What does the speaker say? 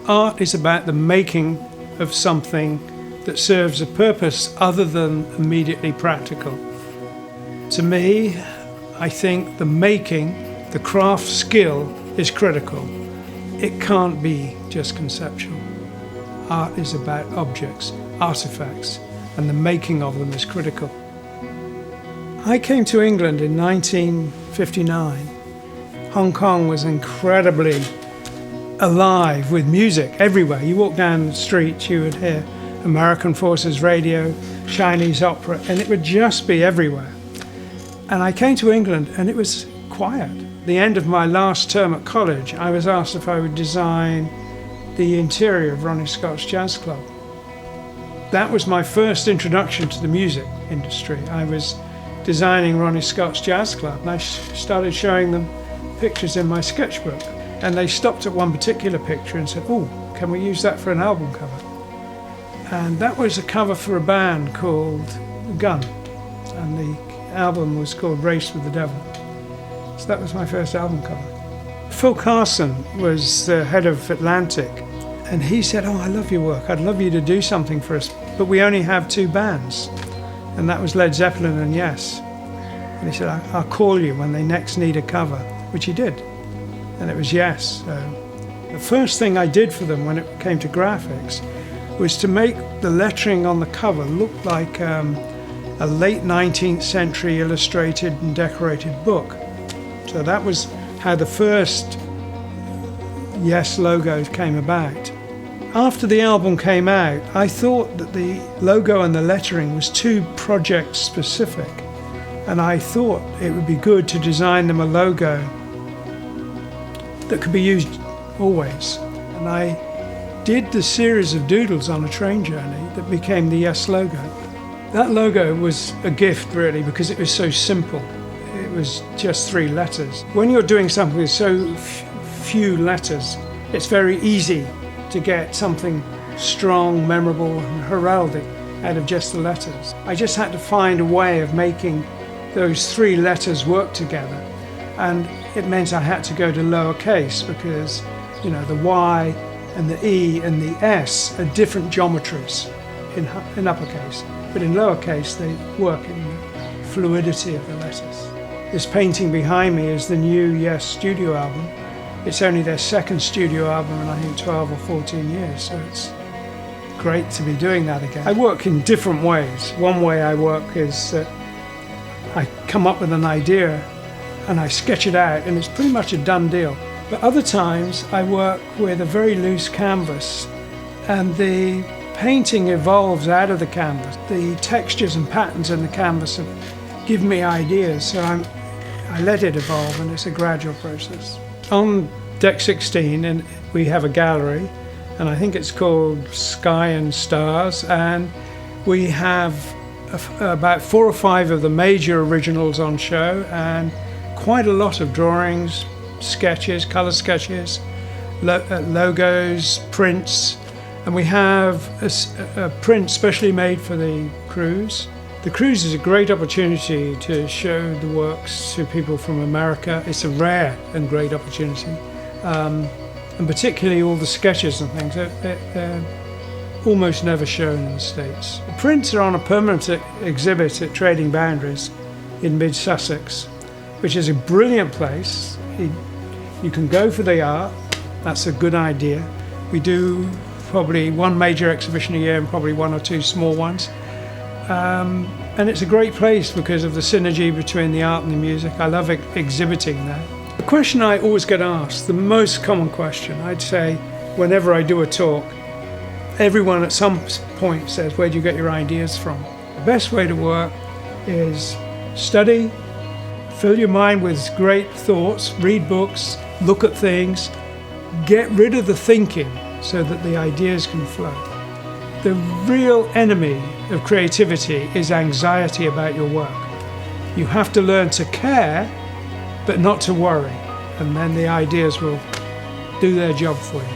Art is about the making of something that serves a purpose other than immediately practical. To me, I think the making, the craft skill is critical. It can't be just conceptual. Art is about objects, artifacts, and the making of them is critical. I came to England in 1959. Hong Kong was incredibly alive with music everywhere. You walk down the street, you would hear American Forces Radio, Chinese opera, and it would just be everywhere. And I came to England and it was quiet. The end of my last term at college, I was asked if I would design the interior of Ronnie Scott's Jazz Club. That was my first introduction to the music industry. I was designing Ronnie Scott's Jazz Club, and I started showing them pictures in my sketchbook. And they stopped at one particular picture and said, "Oh, can we use that for an album cover?" And that was a cover for a band called Gun, and the album was called Race with the Devil. So that was my first album cover. Phil Carson was the head of Atlantic, and he said, "Oh, I love your work. I'd love you to do something for us, but we only have two bands." And that was Led Zeppelin and Yes. And he said, "I'll call you when they next need a cover," which he did. And it was Yes. So the first thing I did for them when it came to graphics was to make the lettering on the cover look like a late 19th century illustrated and decorated book. So that was how the first Yes logo came about. After the album came out, I thought that the logo and the lettering was too project specific, and I thought it would be good to design them a logo that could be used always. And I did the series of doodles on a train journey that became the Yes logo. That logo was a gift really, because it was so simple. It was just 3 letters. When you're doing something with so few letters, it's very easy to get something strong, memorable, and heraldic out of just the letters. I just had to find a way of making those 3 letters work together, and it meant I had to go to lowercase because, you know, the Y and the E and the S are different geometries in uppercase, but in lowercase they work in the fluidity of the letters. This painting behind me is the new Yes studio album. It's only their 2nd studio album in I think 12 or 14 years, so it's great to be doing that again. I work in different ways. One way I work is that I come up with an idea and I sketch it out and it's pretty much a done deal. But other times I work with a very loose canvas and the painting evolves out of the canvas. The textures and patterns in the canvas have given me ideas, so I let it evolve, and it's a gradual process. On deck 16 and we have a gallery, and I think it's called Sky and Stars, and we have about 4 or 5 of the major originals on show, and quite a lot of drawings, sketches, colour sketches, logos, prints, and we have a print specially made for the cruise. The cruise is a great opportunity to show the works to people from America. It's a rare and great opportunity, and particularly all the sketches and things. They're almost never shown in the States. The prints are on a permanent exhibit at Trading Boundaries in mid-Sussex, which is a brilliant place. You can go for the art, that's a good idea. We do probably 1 major exhibition a year and probably 1 or 2 small ones. And it's a great place because of the synergy between the art and the music. I love exhibiting there. The question I always get asked, the most common question, I'd say whenever I do a talk, everyone at some point says, "Where do you get your ideas from?" The best way to work is study, fill your mind with great thoughts, read books, look at things, get rid of the thinking so that the ideas can flow. The real enemy of creativity is anxiety about your work. You have to learn to care, but not to worry, and then the ideas will do their job for you.